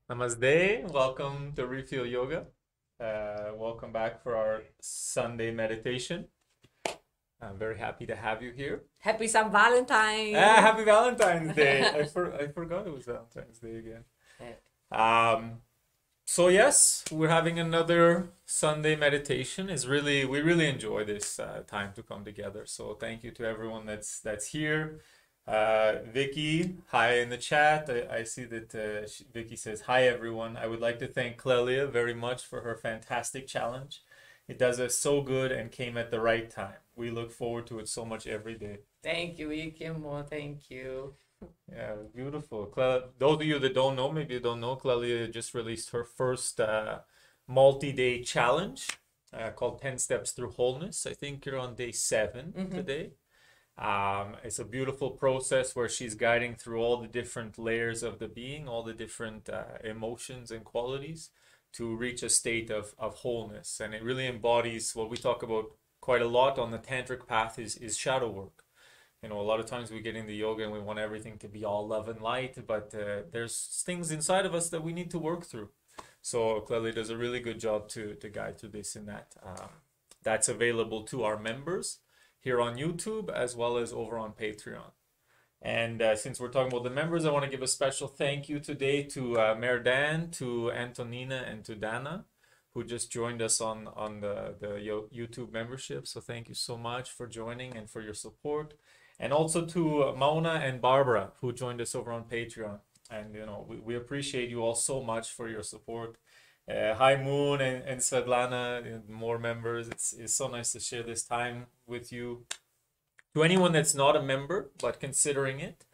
Namaste. Welcome to Refeel Yoga. Welcome back for our Sunday meditation. I'm very happy to have you here. Happy St. Valentine! Happy Valentine's Day. I forgot it was Valentine's Day again. So yes, we're having another Sunday meditation. We really enjoy this time to come together. So thank you to everyone that's here. Vicky, hi in the chat. I see that Vicky says, hi everyone. I would like to thank Clelia very much for her fantastic challenge. It does us so good and came at the right time. We look forward to it so much every day. Thank you, Vicky. Thank you. Yeah, beautiful. Those of you that don't know, maybe you don't know, Clelia just released her first multi-day challenge called 10 Steps Through Wholeness. I think you're on day 7 today. It's a beautiful process where she's guiding through all the different layers of the being, all the different emotions and qualities to reach a state of wholeness. And it really embodies what we talk about quite a lot on the tantric path is shadow work. You know, a lot of times we get into yoga and we want everything to be all love and light, but there's things inside of us that we need to work through. So Clelia does a really good job to guide through this and that. That's available to our members here on YouTube as well as over on Patreon. And since we're talking about the members, I want to give a special thank you today to Merdan, to Antonina, and to Dana, who just joined us on the YouTube membership. So thank you so much for joining and for your support. And also to Mauna and Barbara, who joined us over on Patreon. And, you know, we appreciate you all so much for your support. Hi Moon and Svetlana, and more members. It's so nice to share this time with you. To anyone that's not a member but considering it,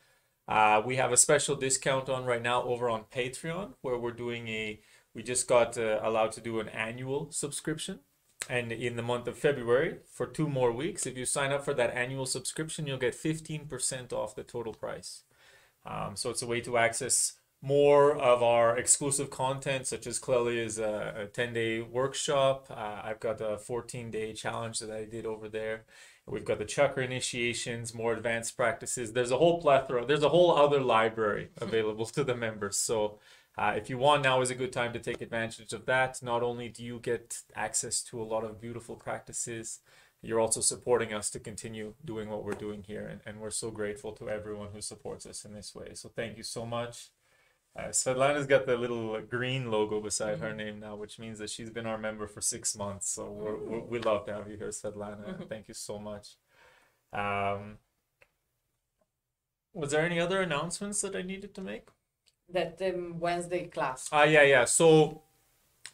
we have a special discount on right now over on Patreon, where we just got allowed to do an annual subscription. And in the month of February, for 2 more weeks, if you sign up for that annual subscription, you'll get 15% off the total price. So it's a way to access more of our exclusive content, such as Clelia's a 10-day workshop. I've got a 14-day challenge that I did over there. We've got the chakra initiations, more advanced practices. There's a whole plethora. There's a whole other library available to the members. So if you want, now is a good time to take advantage of that. Not only do you get access to a lot of beautiful practices, you're also supporting us to continue doing what we're doing here. And we're so grateful to everyone who supports us in this way. So thank you so much. Svetlana's got the little green logo beside her name now, which means that she's been our member for 6 months. So we love to have you here, Svetlana. Thank you so much. Was there any other announcements that I needed to make? That Wednesday class. Yeah. So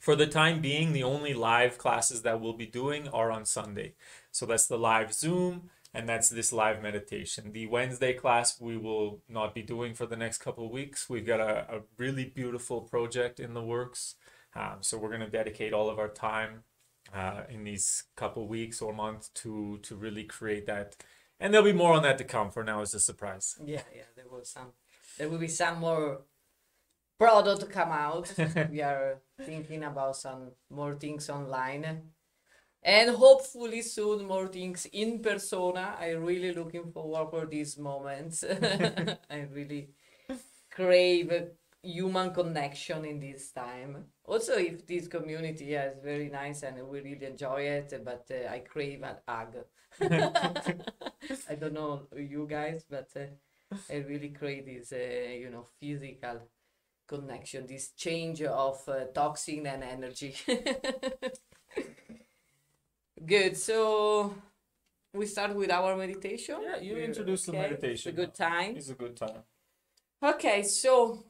for the time being, the only live classes that we'll be doing are on Sunday. So that's the live Zoom, and that's this live meditation. The Wednesday class we will not be doing for the next couple of weeks. We've got a really beautiful project in the works. So we're going to dedicate all of our time in these couple of weeks or months to really create that. And there'll be more on that to come. For now, it's a surprise. Yeah, there will be some more product to come out. We are thinking about some more things online. And hopefully soon more things in persona. I'm really looking forward for these moments. I really crave a human connection in this time. Also, if this community is very nice and we really enjoy it, but I crave an hug. I don't know you guys, but I really crave this, physical connection, this change of toxin and energy. Good. So we start with our meditation. Yeah, you introduce the meditation. It's a good time. It's a good time. Okay, so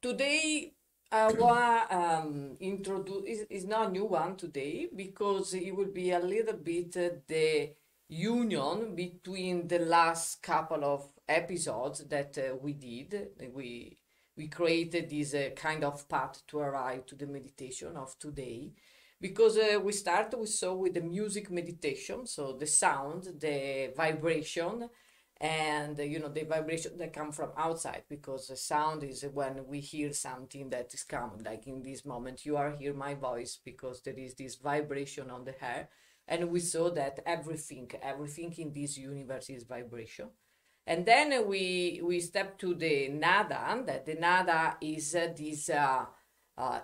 today I want introduce. It's not a new one today because it will be a little bit the union between the last couple of episodes that we did. We created this kind of path to arrive to the meditation of today. Because we start with the music meditation, so the sound, the vibration, and the vibration that come from outside, because the sound is when we hear something that is coming, like in this moment you are hear my voice because there is this vibration on the air, and we saw that everything in this universe is vibration. And then we step to the nada, that the nada is this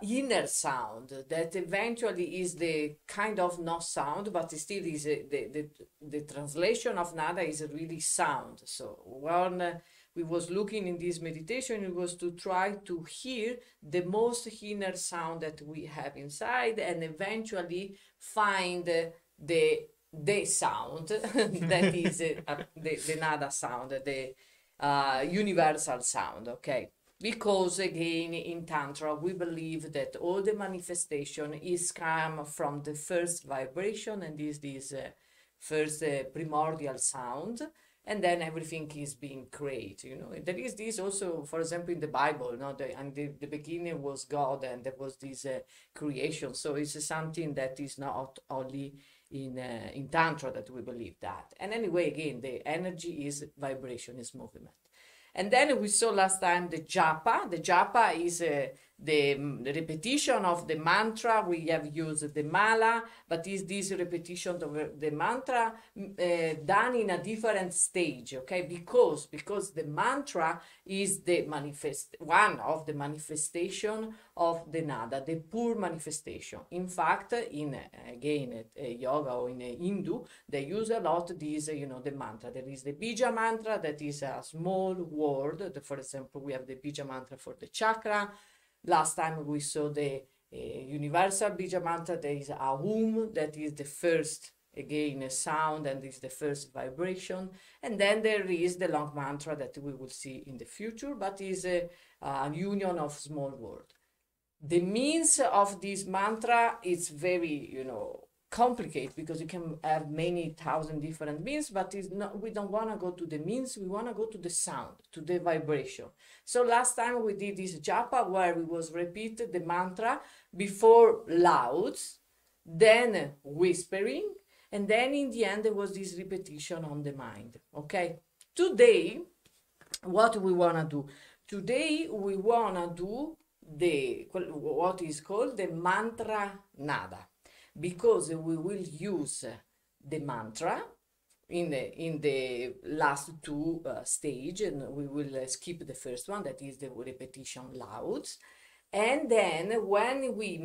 inner sound that eventually is the kind of no sound, but still is the translation of nada is really sound. So when we was looking in this meditation, it was to try to hear the most inner sound that we have inside, and eventually find the sound that is the nada sound, the universal sound. Okay, because again in tantra we believe that all the manifestation is come from the first vibration, and is this first primordial sound, and then everything is being created. There is this also, for example, in the Bible, and the beginning was God, and there was this creation. So it's something that is not only in tantra that we believe that. And anyway, again, the energy is vibration, is movement. And then we saw last time the japa. The japa is the repetition of the mantra. We have used the mala, but is this repetition of the mantra done in a different stage, okay? Because the mantra is the one of the manifestation of the nada, the pure manifestation. In fact, in again yoga or in Hindu, they use a lot this, the mantra. There is the bija mantra, that is a small word. For example, we have the bija mantra for the chakra. Last time we saw the universal bija mantra. There is a that is the first, again, a sound, and is the first vibration. And then there is the long mantra that we will see in the future, but is a union of small words. The means of this mantra is very, complicated, because you can have many thousand different means, but we don't want to go to the means, we want to go to the sound, to the vibration. So last time we did this japa, where we was repeated the mantra before loud, then whispering, and then in the end there was this repetition on the mind. Okay, today what we want to do? Today we want to do what is called the mantra nada, because we will use the mantra in the last two stage, and we will skip the first one, that is the repetition loud. And then when we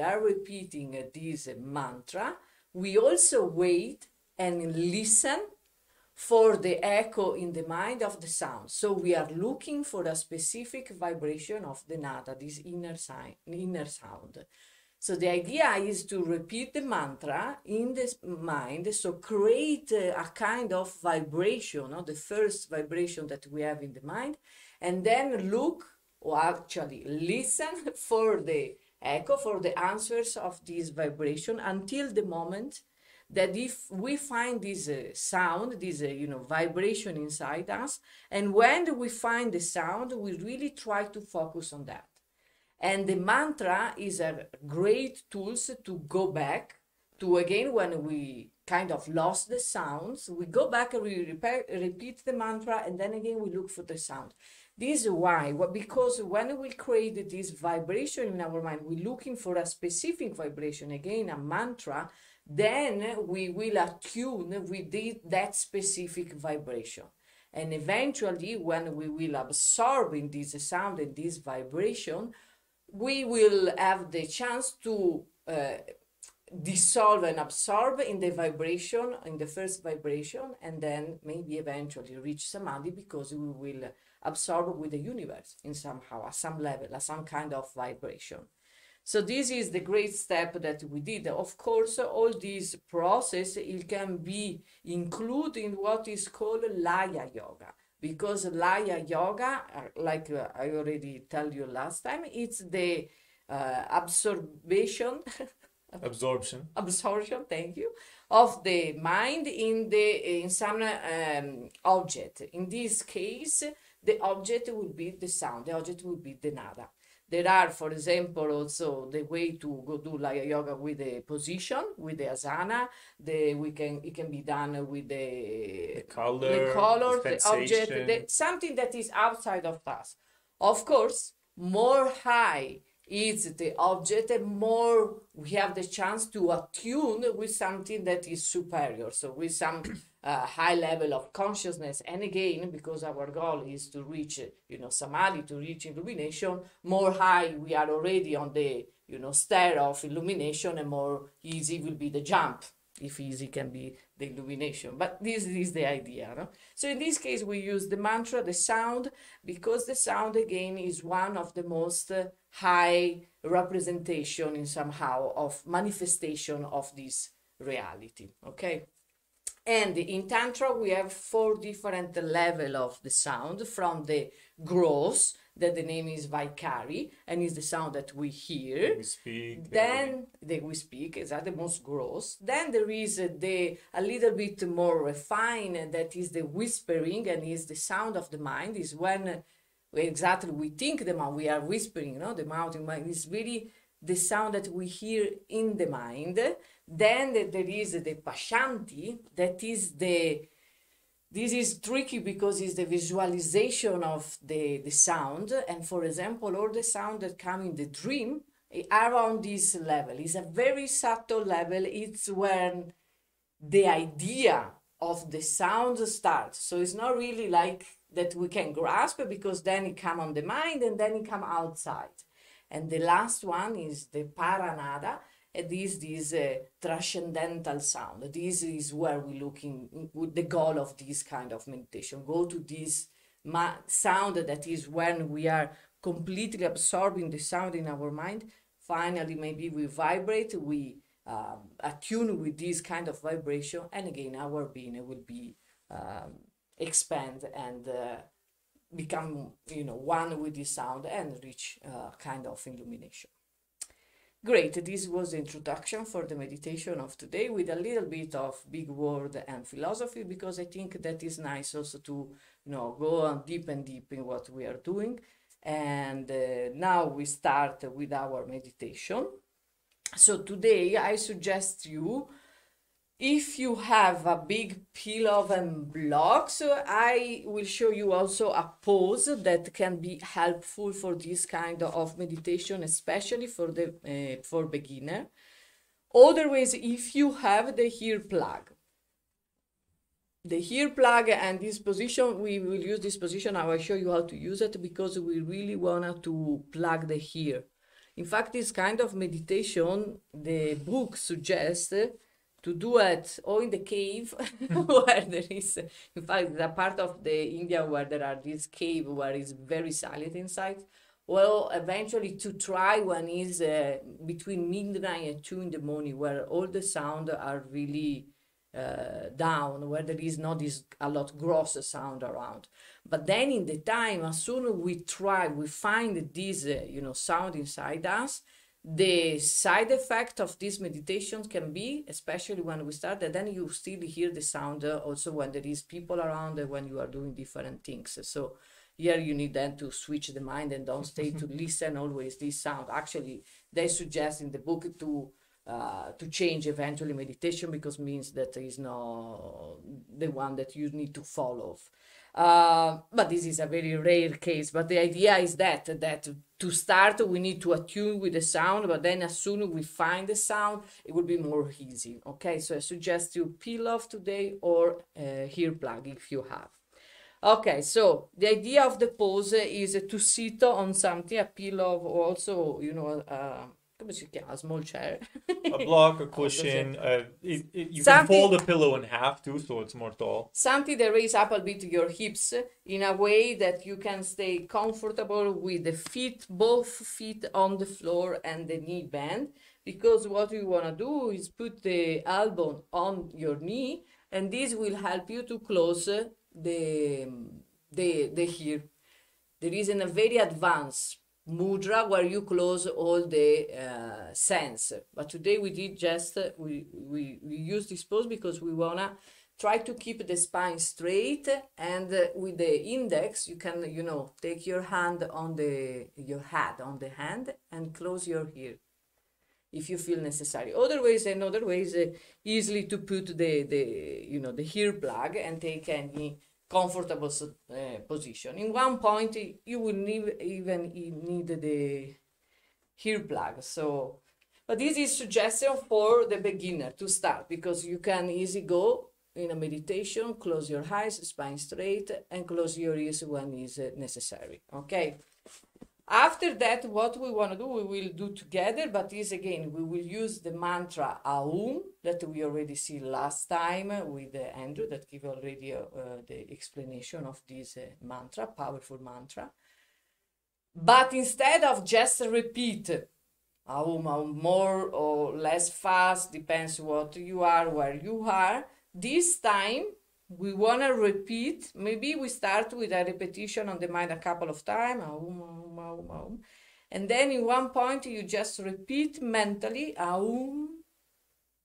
are repeating this mantra, we also wait and listen for the echo in the mind of the sound. So we are looking for a specific vibration of the nada, this inner sound. So the idea is to repeat the mantra in the mind, so create a kind of vibration, the first vibration that we have in the mind, and then look, or actually listen for the echo, for the answers of this vibration, until the moment that if we find this sound, this vibration inside us, and when we find the sound, we really try to focus on that. And the mantra is a great tool to go back to, again, when we kind of lost the sounds, we go back and we repeat the mantra, and then again we look for the sound. This is why, because when we create this vibration in our mind, we're looking for a specific vibration, again, a mantra, then we will attune with that specific vibration. And eventually, when we will absorb in this sound and this vibration, we will have the chance to dissolve and absorb in the vibration, in the first vibration, and then maybe eventually reach samadhi, because we will absorb with the universe in somehow, at some level, at some kind of vibration. So this is the great step that we did. Of course, all this process, it can be included in what is called Laya Yoga. Because Laya Yoga, like I already told you last time, it's the absorption, thank you, of the mind in some object. In this case, the object will be the sound, the object will be the nada. There are, for example, also the way to go do Laya Yoga with the position, with the asana. It can be done with the color, the object, something that is outside of us. Of course, more high is the object, and more we have the chance to attune with something that is superior. So with some high level of consciousness. And again, because our goal is to reach, samadhi, to reach illumination, more high we are already on the, stair of illumination, and more easy will be the jump, if easy can be the illumination. But this is the idea, no? So in this case, we use the mantra, the sound, because the sound, again, is one of the most high representation in somehow of manifestation of this reality, okay? And in Tantra, we have 4 different levels of the sound, from the gross, that the name is Vaikari, and is the sound that we hear. We speak. Then we speak, is that the most gross. Then there is a little bit more refined, that is the whispering, and is the sound of the mind, is when exactly we think the mind, we are whispering, the mouth in mind is really the sound that we hear in the mind. Then there is the Pashanti, that is this is tricky because it's the visualization of the sound. And for example, all the sound that come in the dream are on this level. It's a very subtle level. It's when the idea of the sound starts. So it's not really like that we can grasp, because then it come on the mind and then it come outside. And the last one is the Paranada, and this transcendental sound. This is where we're looking with the goal of this kind of meditation. Go to this sound that is when we are completely absorbing the sound in our mind. Finally, maybe we vibrate, we attune with this kind of vibration, and again, our being will be expand and become, one with the sound and reach kind of illumination. Great, this was the introduction for the meditation of today, with a little bit of big word and philosophy, because I think that is nice also to go on deep and deep in what we are doing. And now we start with our meditation. So today I suggest you, if you have a big pillow and blocks, I will show you also a pose that can be helpful for this kind of meditation, especially for the for beginner. Otherwise, if you have the ear plug, and this position, we will use this position. I will show you how to use it, because we really want to plug the ear. In fact, this kind of meditation, the book suggests to do it or in the cave where there is, in fact, the part of the India where there are this cave where it's very silent inside. Well, eventually to try when is between midnight and 2 in the morning, where all the sound are really down, where there is not this a lot gross sound around. But then in the time, as soon as we find this sound inside us, the side effect of this meditation can be, especially when we start, that then you still hear the sound also when there is people around and when you are doing different things. So here you need then to switch the mind and don't stay to listen always this sound. Actually, they suggest in the book to change eventually meditation, because means that there is no the one that you need to follow. But this is a very rare case. But the idea is that to start, we need to attune with the sound, but then as soon as we find the sound, it will be more easy. Okay, so I suggest you peel off today or ear plug if you have. Okay, so the idea of the pose is to sit on something, a pillow, or also, come si chiama? A small chair. A block, a cushion. You can Something- fold the pillow in half too, so it's more tall. Something that raise up a bit your hips in a way that you can stay comfortable with the feet, both feet on the floor and the knee bend. Because what you want to do is put the elbow on your knee, and this will help you to close the ear. There is a very advanced mudra where you close all the sense. But today we did just, we use this pose because we wanna try to keep the spine straight, and with the index you can, take your hand on your head, on the hand, and close your ear if you feel necessary. Other ways, easily to put the ear plug and take any comfortable position. In one point, you will even need earplug. So, but this is suggestion for the beginner to start, because you can easily go in a meditation, close your eyes, spine straight, and close your ears when is necessary. Okay. After that, what we want to do, we will do together, but is again, we will use the mantra Aum that we already see last time with Andrew, that gave already the explanation of this mantra, powerful mantra. But instead of just repeat Aum, Aum, more or less fast, depends what you are, where you are, this time we want to repeat. Maybe we start with a repetition on the mind a couple of times, Aum, Aum, Aum, Aum. And then in one point you just repeat mentally Aum,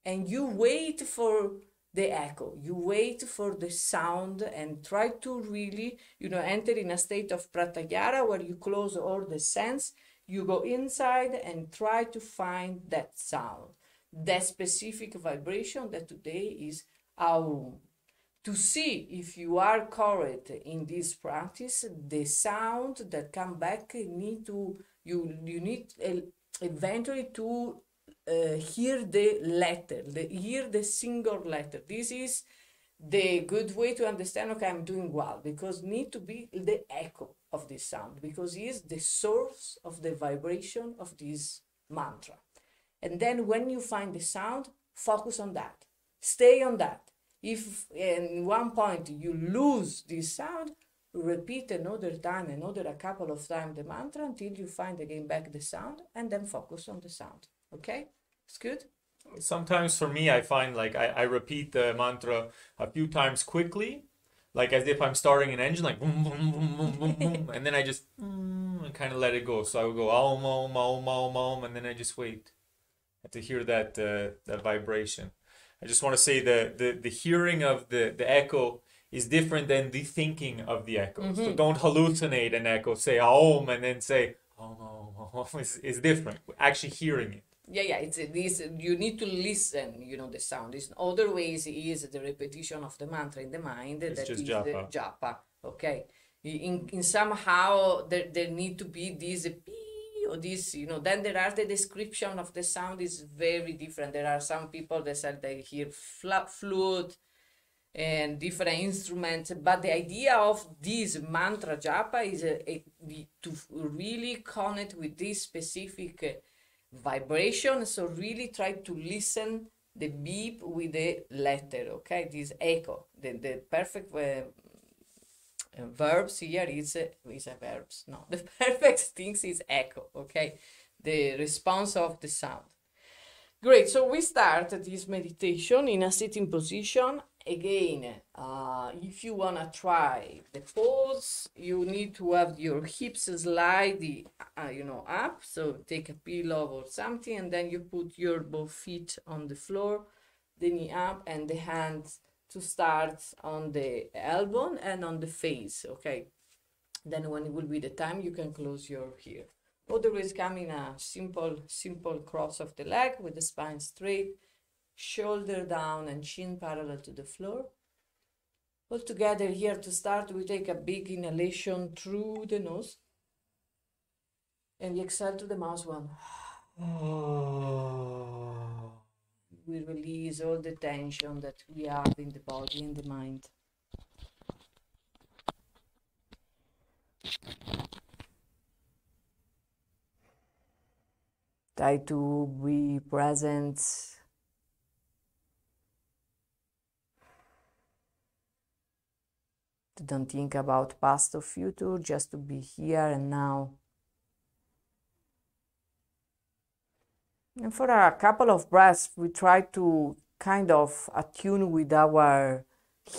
and you wait for the echo, you wait for the sound, and try to really, enter in a state of pratyahara where you close all the sense. You go inside and try to find that sound, that specific vibration that today is Aum. To see if you are correct in this practice, the sound that come back you need eventually to hear the letter, hear the single letter. This is the good way to understand, okay, I'm doing well, because need to be the echo of this sound, because it is the source of the vibration of this mantra. And then when you find the sound, focus on that, stay on that. If in one point you lose this sound, repeat another time, a couple of times the mantra until you find again back the sound, and then focus on the sound. Okay, it's good. Sometimes for me, I find like I repeat the mantra a few times quickly, like as if I'm starting an engine, like boom, boom, boom, boom, boom, boom, and then I just and kind of let it go. So I would go om, om, om, om, om, and then I just wait to hear that vibration. I just want to say the hearing of the echo is different than the thinking of the echo. So don't hallucinate an echo, say om, and then say om, om, om. Is different. Actually hearing it. Yeah, it's this. You need to listen. The sound. Is other ways is the repetition of the mantra in the mind. It's that just is japa. the japa. Okay. In somehow there need to be this or this. Then there are the description of the sound is very different. There are some people that say they hear flute and different instruments, but the idea of this mantra japa is to really connect with this specific vibration. So really try to listen the beep with the letter. Okay, this echo. The perfect verbs here is a verbs. No, the perfect things is echo. Okay, the response of the sound. Great, so we start this meditation in a sitting position. Again, if you want to try the pose, you need to have your hips slide, up. So take a pillow or something, and then you put your both feet on the floor, the knee up, and the hands to start on the elbow and on the face, okay? Then when it will be the time, you can close your ear. Otherwise, come in a simple cross of the leg with the spine straight, shoulder down and chin parallel to the floor. All together here to start, we take a big inhalation through the nose. And we exhale to the mouth one. We release all the tension that we have in the body and the mind. Try to be present. Don't think about past or future, just to be here and now. And for a couple of breaths, we try to kind of attune with our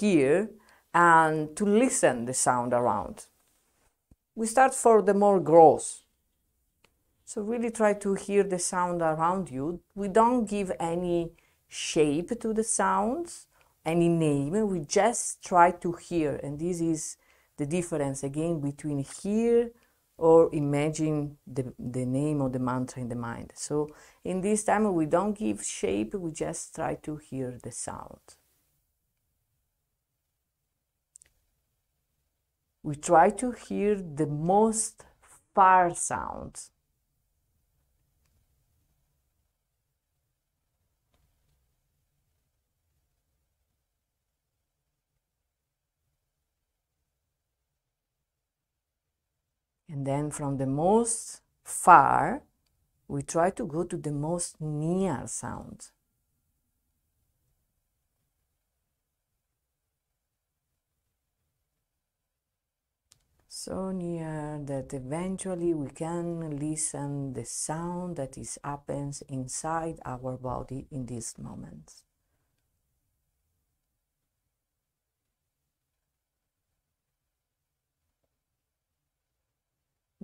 ear and to listen the sound around. We start for the more gross. So really try to hear the sound around you. We don't give any shape to the sounds, any name. We just try to hear. And this is the difference again between hear or imagine the name of the mantra in the mind. So in this time we don't give shape, we just try to hear the sound. We try to hear the most far sounds. And then from the most far, we try to go to the most near sound. So near that eventually we can listen the sound that is happens inside our body in this moment.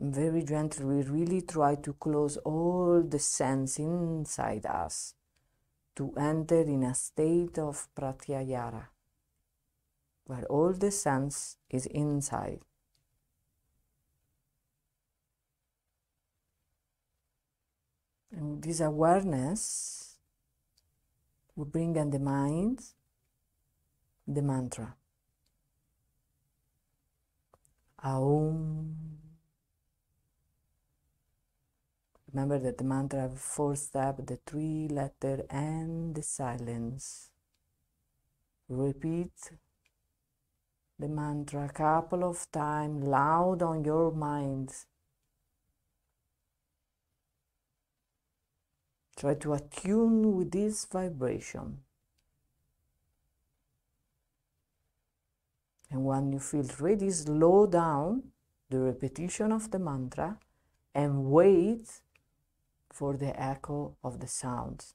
Very gently, we really try to close all the sense inside us to enter in a state of pratyahara, where all the sense is inside. And this awareness we bring in the mind the mantra Aum. Remember that the mantra have 4 steps, the 3 letter and the silence. Repeat the mantra a couple of times loud on your mind. Try to attune with this vibration. And when you feel ready, slow down the repetition of the mantra and wait for the echo of the sounds.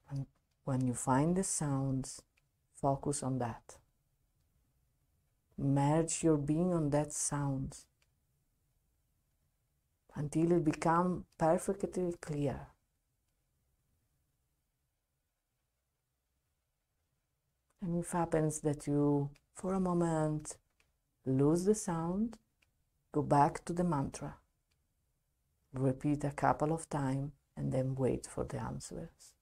And when you find the sounds, focus on that. Merge your being on that sound until it becomes perfectly clear. And if it happens that you, for a moment, lose the sound, go back to the mantra. Repeat a couple of times and then wait for the answers.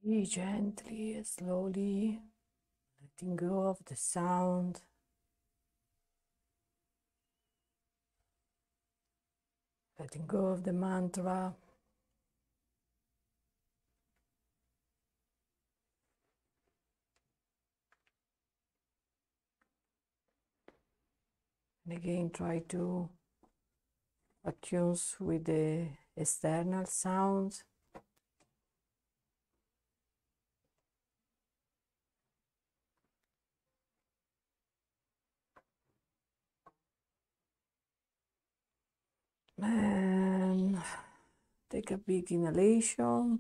Gently, slowly, letting go of the sound. Letting go of the mantra. And again, try to attune with the external sounds. And take a big inhalation.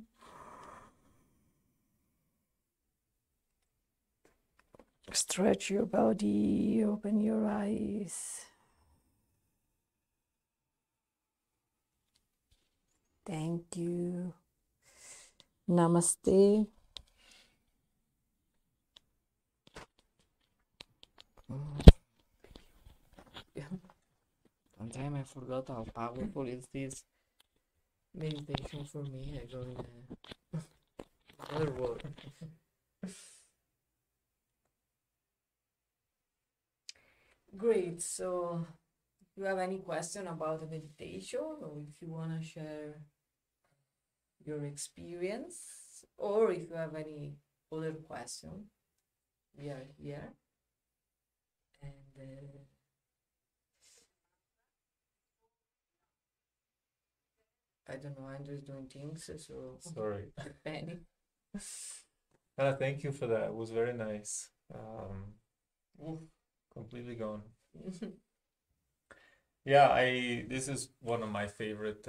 Stretch your body, open your eyes. Thank you. Namaste. Sometimes I forgot how powerful is this meditation for me. I go in another world. Great. So, if you have any question about the meditation, or if you want to share your experience, or if you have any other question, we are here. And I don't know, Andrew's doing things, so Sorry. depending. Thank you for that. It was very nice. Completely gone. Yeah, this is one of my favorite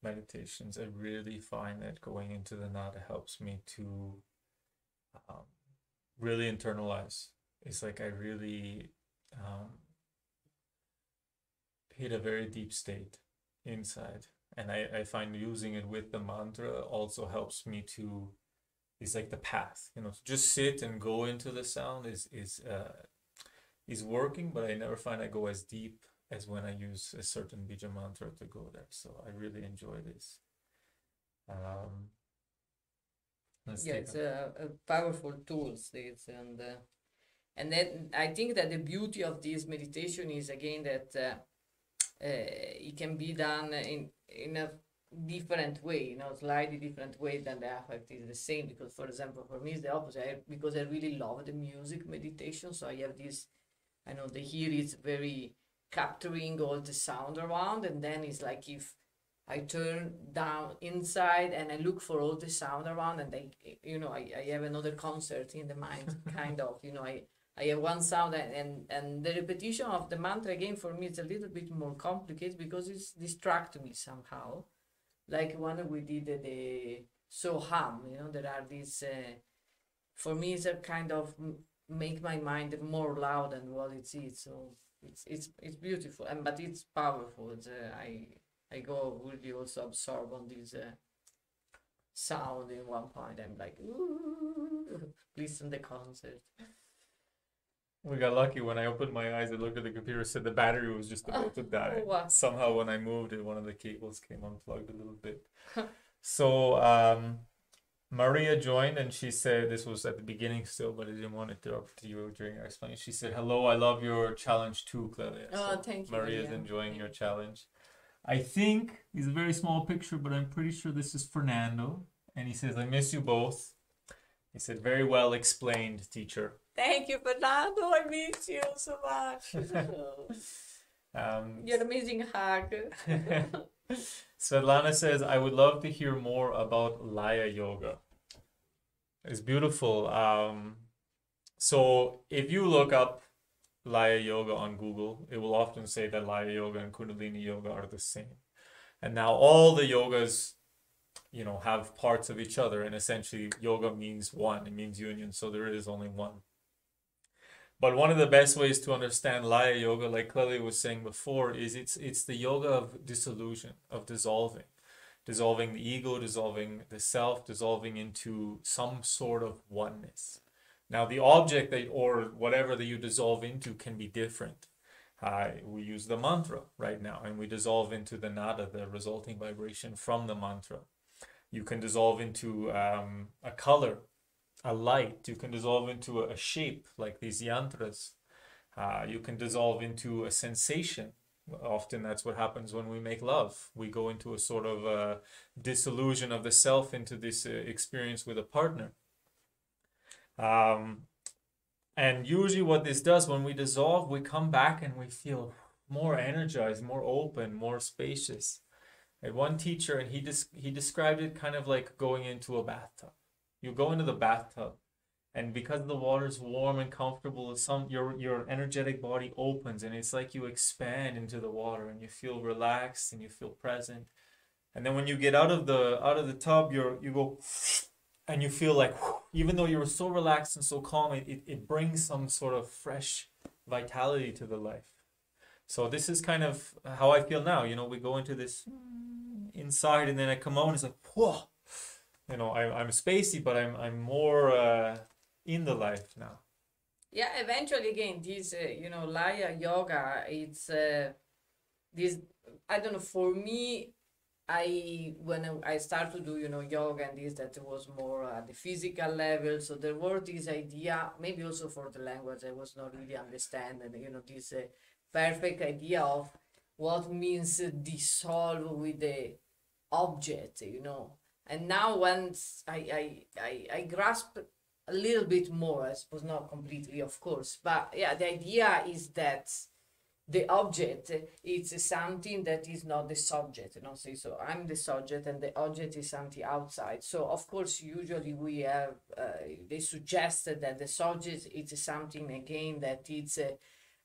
meditations. I really find that going into the nada helps me to really internalize. It's like I really hit a very deep state inside. And I find using it with the mantra also helps me to, it's like the path, to just sit and go into the sound is working, but I never find I go as deep as when I use a certain bija mantra to go there. So I really enjoy this. Yeah, it's a powerful tools. And then I think that the beauty of this meditation is again that it can be done in a different way, slightly different way than the effect is the same. Because, for example, for me it's the opposite. Because I really love the music meditation, so I have this. I know the ear is very capturing all the sound around, and then it's like if I turn down inside and I look for all the sound around, and I have another concert in the mind, kind of. I have one sound, and the repetition of the mantra again for me is a little bit more complicated because it's distract me somehow. Like when we did the Soham, there are these. For me, it's a kind of make my mind more loud than what it is. So it's beautiful, but it's powerful. I go really also absorb on this sound in one point. I'm like, ooh, listen the concert. We got lucky when I opened my eyes. I looked at the computer, said the battery was just about to die. Wow. Somehow, when I moved it, one of the cables came unplugged a little bit. So, Maria joined and she said, this was at the beginning still, but I didn't want to interrupt you during our explanation. She said, "Hello, I love your challenge too, Clelia." Oh, So thank you, Maria's Maria. enjoying your challenge. I think it's a very small picture, but I'm pretty sure this is Fernando. And he says, "I miss you both." He said, "Very well explained, teacher." Thank you, Fernando. I miss you so much. You're an amazing hug. Svetlana says, "I would love to hear more about Laya Yoga." It's beautiful. So if you look up Laya Yoga on Google, it will often say that Laya Yoga and Kundalini Yoga are the same. And now all the yogas, have parts of each other, and essentially yoga means one, it means union, so there is only one. But one of the best ways to understand Laya Yoga, like Clelia was saying before, is it's the yoga of dissolution, of dissolving the ego, dissolving the self, dissolving into some sort of oneness. Now, the object or whatever that you dissolve into can be different. We use the mantra right now, and we dissolve into the nada, the resulting vibration from the mantra. You can dissolve into a color, a light. You can dissolve into a shape, like these yantras. You can dissolve into a sensation. Often that's what happens when we make love. We go into a sort of dissolution of the self into this experience with a partner. Um, and usually what this does, when we dissolve, we come back and we feel more energized, more open, more spacious. I had one teacher, and he described it kind of like going into a bathtub. You go into the bathtub, and because the water's warm and comfortable, your energetic body opens, and it's like you expand into the water, and you feel relaxed and you feel present. And then when you get out of the tub, you go and you feel like, even though you were so relaxed and so calm, it brings some sort of fresh vitality to the life. So this is kind of how I feel now. We go into this inside, and then I come out and it's like, whoa. I'm spacey, but I'm more in the life now. Yeah, eventually again, this Laya yoga, it's this, I don't know, for me, when I started to do yoga and this, that was more at the physical level. So there were this idea, maybe also for the language, I was not really understanding this perfect idea of what means dissolve with the object. And now once I grasp a little bit more, I suppose not completely, of course, but yeah, the idea is that the object is something that is not the subject. So I'm the subject and the object is something outside. So of course, usually we have they suggested that the subject is something again that it's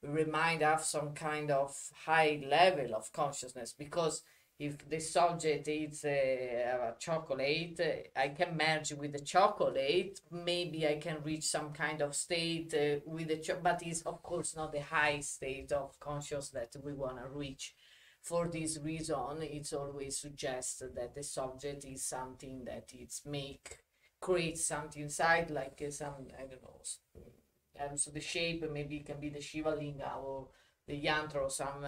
remind of some kind of high level of consciousness, because if the subject is a chocolate, I can merge with the chocolate. Maybe I can reach some kind of state with the but it's of course not the high state of consciousness that we want to reach. For this reason, it's always suggested that the subject is something that creates something inside, like some, I don't know. So the shape maybe can be the Shiva Linga or the yantra or some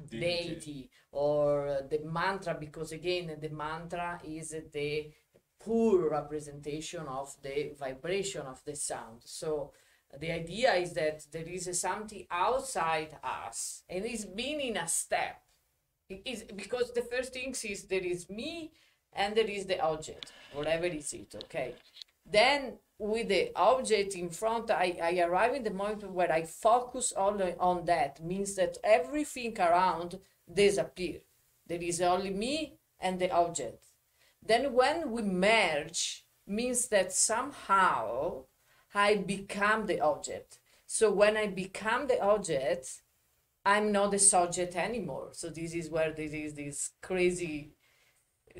deity, or the mantra, because again the mantra is the pure representation of the vibration of the sound. So the idea is that there is something outside us, and it's been in a step. It is because the first thing is there is me and there is the object, whatever is it, okay? Then with the object in front, I arrive in the moment where I focus only on that, means that everything around disappear. There is only me and the object. Then when we merge, means that somehow I become the object. So when I become the object, I'm not the subject anymore. So this is where this is this crazy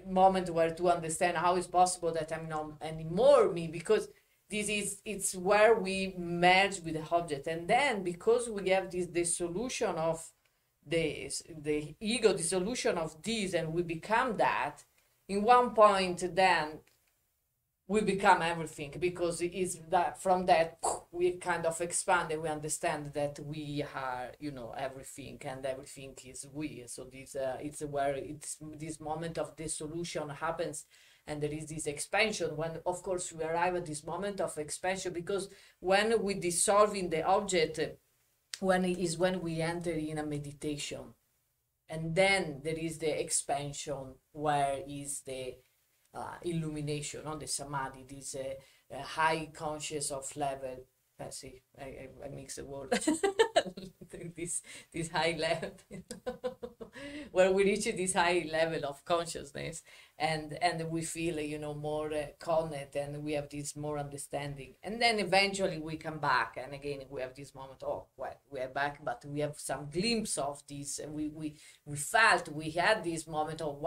moment where to understand how it's possible that I'm not anymore me, because it's where we merge with the object. And then because we have this dissolution of the ego, dissolution of this, and we become that, in one point then we become everything, because it is that from that we kind of expand and we understand that we are everything, and everything is we. So this it's where this moment of dissolution happens, and there is this expansion when of course we arrive at this moment of expansion, because when we dissolve in the object, when we enter in a meditation, and then there is the expansion where is the illumination on the samadhi, this high conscious of level. See, I mix the word. this high level where we reach this high level of consciousness, and we feel more connected, and we have this more understanding, and then eventually we come back, and again we have this moment, oh well, we are back, but we have some glimpse of this, and we felt we had this moment of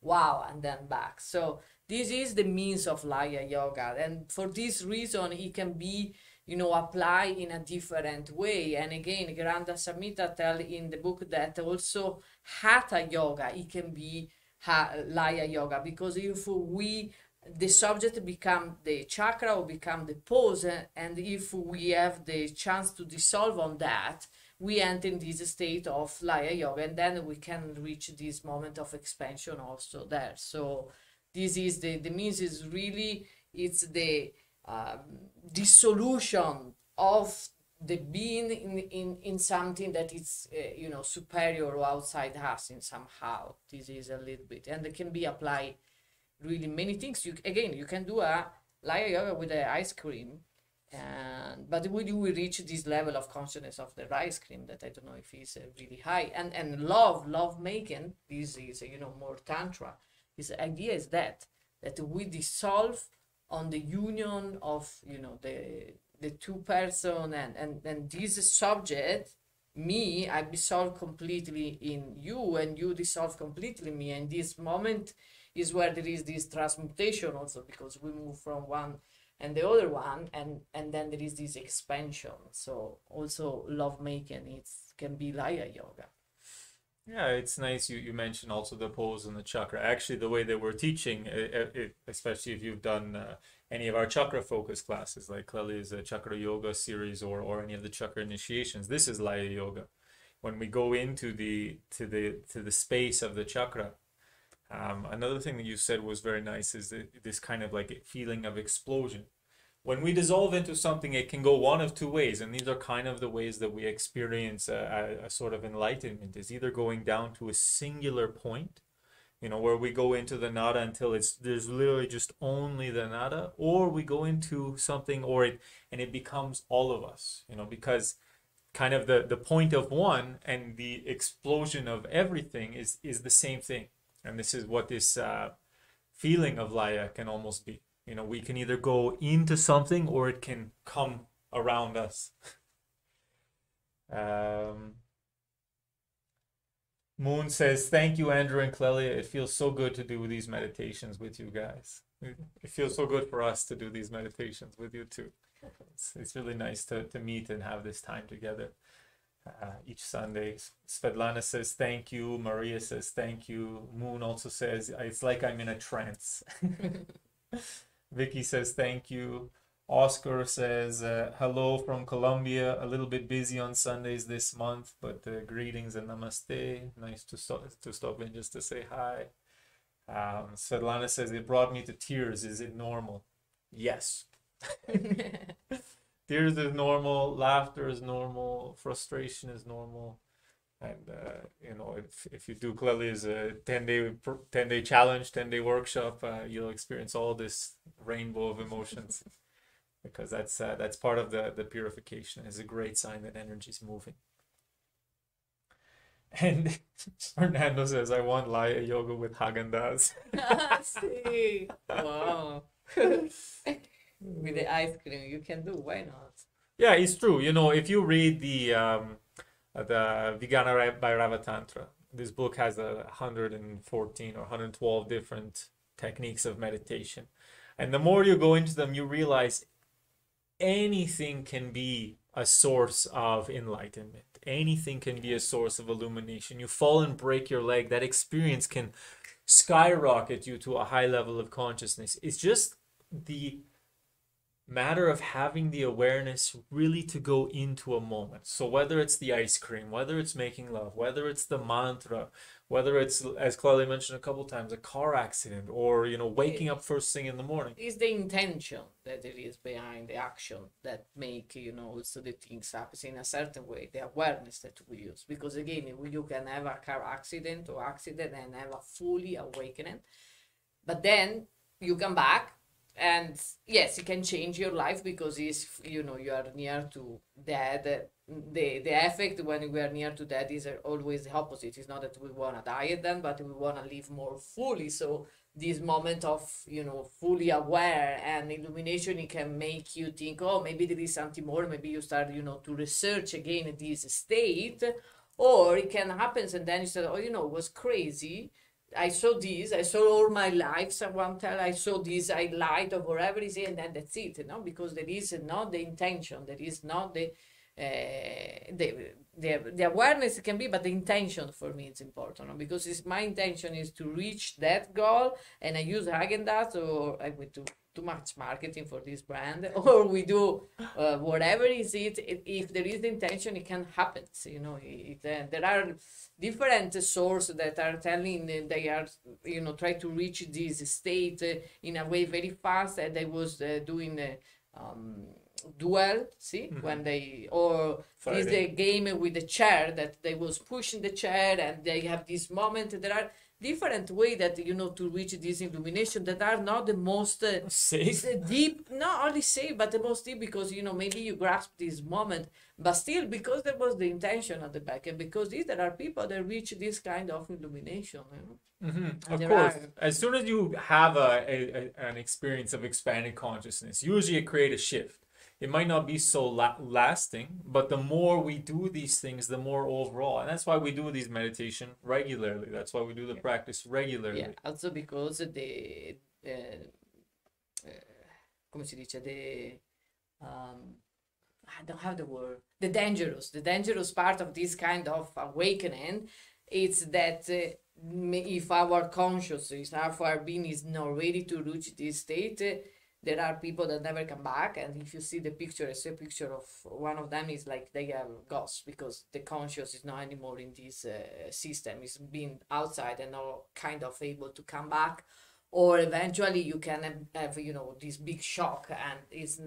wow, and then back. So this is the means of Laya yoga, and for this reason it can be apply in a different way. And again, Granda Samhita tell in the book that also Hatha yoga, it can be Laya yoga, because if the subject become the chakra or become the pose, and if we have the chance to dissolve on that, we enter in this state of Laya yoga, and then we can reach this moment of expansion also there. So this is the means is really, it's the dissolution of the being in something that is superior or outside us in somehow. This is a little bit, and it can be applied really many things. You can do a Laya yoga with the ice cream, but when you will reach this level of consciousness of the ice cream that I don't know if is really high, and love making, this is more tantra. This idea is that we dissolve on the union of the two person, and this subject, me, I dissolve completely in you, and you dissolve completely in me, and this moment is where there is this transmutation also, because we move from one and the other one, and then there is this expansion. So also love making, it can be Laya yoga. Yeah, it's nice you mentioned also the pose and the chakra. Actually, the way that we're teaching, especially if you've done any of our chakra focus classes, like Clelia's chakra yoga series, or any of the chakra initiations, this is Laya yoga. When we go into the space of the chakra, another thing that you said was very nice is this kind of like feeling of explosion. When we dissolve into something, it can go one of two ways, and these are kind of the ways that we experience a sort of enlightenment. Is either going down to a singular point, where we go into the nada until there's literally just only the nada, or we go into something, and it becomes all of us, because kind of the point of one and the explosion of everything is the same thing. And this is what this feeling of Laya can almost be. We can either go into something, or it can come around us. Moon says, thank you, Andrew and Clelia. It feels so good to do these meditations with you guys. It feels so good for us to do these meditations with you too. It's really nice to meet and have this time together each Sunday. Svetlana says, thank you. Maria says, thank you. Moon also says, it's like I'm in a trance. Vicky says, thank you. Oscar says, hello from Colombia. A little bit busy on Sundays this month, but greetings and namaste. Nice to stop in just to say hi. Svetlana says, it brought me to tears. Is it normal? Yes. Tears is normal. Laughter is normal. Frustration is normal. And if you do Clelia's 10-day challenge, 10-day workshop, you'll experience all this rainbow of emotions, because that's part of the purification. It's a great sign that energy is moving. And Fernando says, I want Laya yoga with Haagen-Dazs. See, wow. With the ice cream, you can do. Why not? Yeah, it's true. If you read the Vijnana Bhairava Tantra, this book has 114 or 112 different techniques of meditation. And the more you go into them, you realize anything can be a source of enlightenment. Anything can be a source of illumination. You fall and break your leg, that experience can skyrocket you to a high level of consciousness. It's just the matter of having the awareness really to go into a moment. So whether it's the ice cream, whether it's making love, whether it's the mantra, whether it's, as Claudia mentioned a couple of times, a car accident, or waking up first thing in the morning. It's the intention that there is behind the action that make also the things happen in a certain way, the awareness that we use. Because again, you can have a car accident and have a fully awakening, but then you come back. And yes, it can change your life, because if you are near to death, the effect when we are near to death is always the opposite. It's not that we want to die then, but we want to live more fully. So this moment of fully aware and illumination, it can make you think, oh, maybe there is something more. Maybe you start to research again this state, or it can happen and then you say, oh, it was crazy. I saw this, I saw all my life, someone tell, I saw this, I lied or whatever it is, and then that's it, because there is not the intention, there is not the awareness can be, but the intention for me is important, because my intention is to reach that goal, and I use Haagen-Dazs, or I went to too much marketing for this brand, or we do whatever is it. If there is the intention, it can happen. So, you know, there are different sources that are telling they are, you know, try to reach this state in a way very fast, and they was doing duel, see, when they, or is the Fighting. game with the chair that they was pushing the chair and they have this moment. There are different way that, you know, to reach this illumination that are not the most Safe. deep, not only safe, but the most deep, because, you know, maybe you grasp this moment, but still because there was the intention at the back, and because there are people that reach this kind of illumination, you know. Of there course, are- as soon as you have an experience of expanded consciousness, usually it creates a shift. It might not be so lasting, but the more we do these things, the more overall. And that's why we do these meditation regularly. That's why we do the practice regularly. Yeah, also because the come si dice, I don't have the word, the dangerous part of this kind of awakening is that if our consciousness, if our being is not ready to reach this state, there are people that never come back. And if you see the picture, I see a picture of one of them, is like they are ghosts, because the conscious is not anymore in this system, is being outside and not kind of able to come back. Or eventually you can have, you know, this big shock, and it's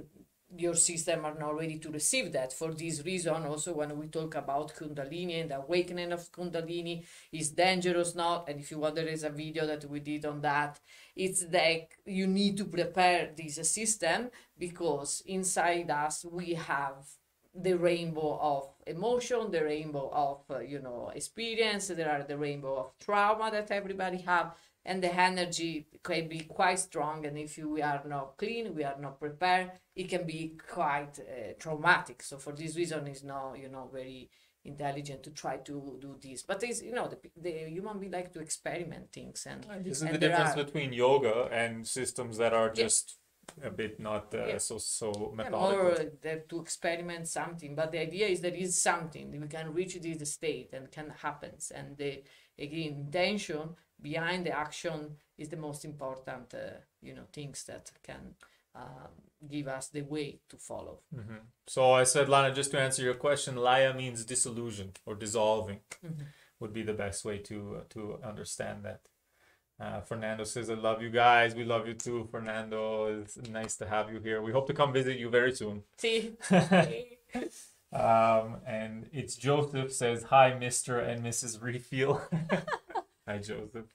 your system are not ready to receive that. For this reason, also when we talk about Kundalini and the awakening of Kundalini is dangerous now. And if you want, there is a video that we did on that. It's like you need to prepare this system, because inside us we have the rainbow of emotion, the rainbow of you know, experience. There are the rainbow of trauma that everybody have, and the energy can be quite strong. And if we are not clean, we are not prepared, it can be quite traumatic. So for this reason, it's not, you know, very intelligent to try to do this. But it's, you know, the human being like to experiment things, and This is and the there difference are- between yoga and systems that are Yeah. just a bit not Yeah. so yeah, methodical. more that to experiment something. But the idea is there is something we can reach this state and can happens. And the again, intention behind the action is the most important, you know, things that can give us the way to follow. So I said, Lana, just to answer your question, Laya means disillusion or dissolving would be the best way to understand that. Fernando says, I love you guys. We love you too, Fernando. It's nice to have you here. We hope to come visit you very soon. See? And it's Joseph says, hi, Mr. and Mrs. Refeel. Hi, Joseph.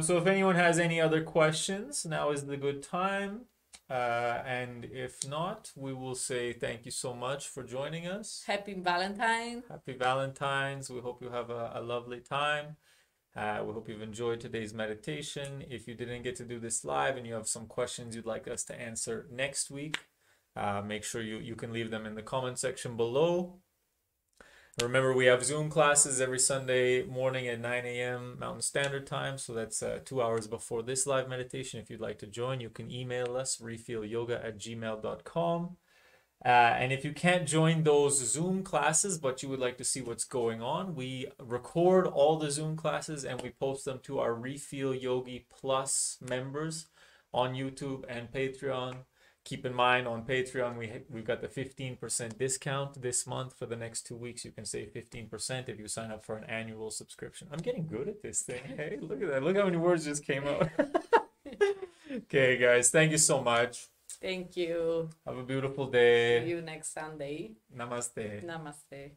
So if anyone has any other questions, now is the good time. And if not, we will say thank you so much for joining us. Happy Valentine. Happy Valentine's. We hope you have a lovely time. We hope you've enjoyed today's meditation. If you didn't get to do this live and you have some questions you'd like us to answer next week, make sure you can leave them in the comment section below. Remember, we have Zoom classes every Sunday morning at 9 a.m. Mountain Standard Time. So that's 2 hours before this live meditation. If you'd like to join, you can email us, refeelyoga@gmail.com. And if you can't join those Zoom classes, but you would like to see what's going on, we record all the Zoom classes and we post them to our Refeel Yogi Plus members on YouTube and Patreon. Keep in mind, on Patreon, we've got the 15% discount this month. For the next 2 weeks, you can save 15% if you sign up for an annual subscription. I'm getting good at this thing. Hey, look at that. Look how many words just came out. Okay, guys. Thank you so much. Thank you. Have a beautiful See day. you next Sunday. Namaste. Namaste.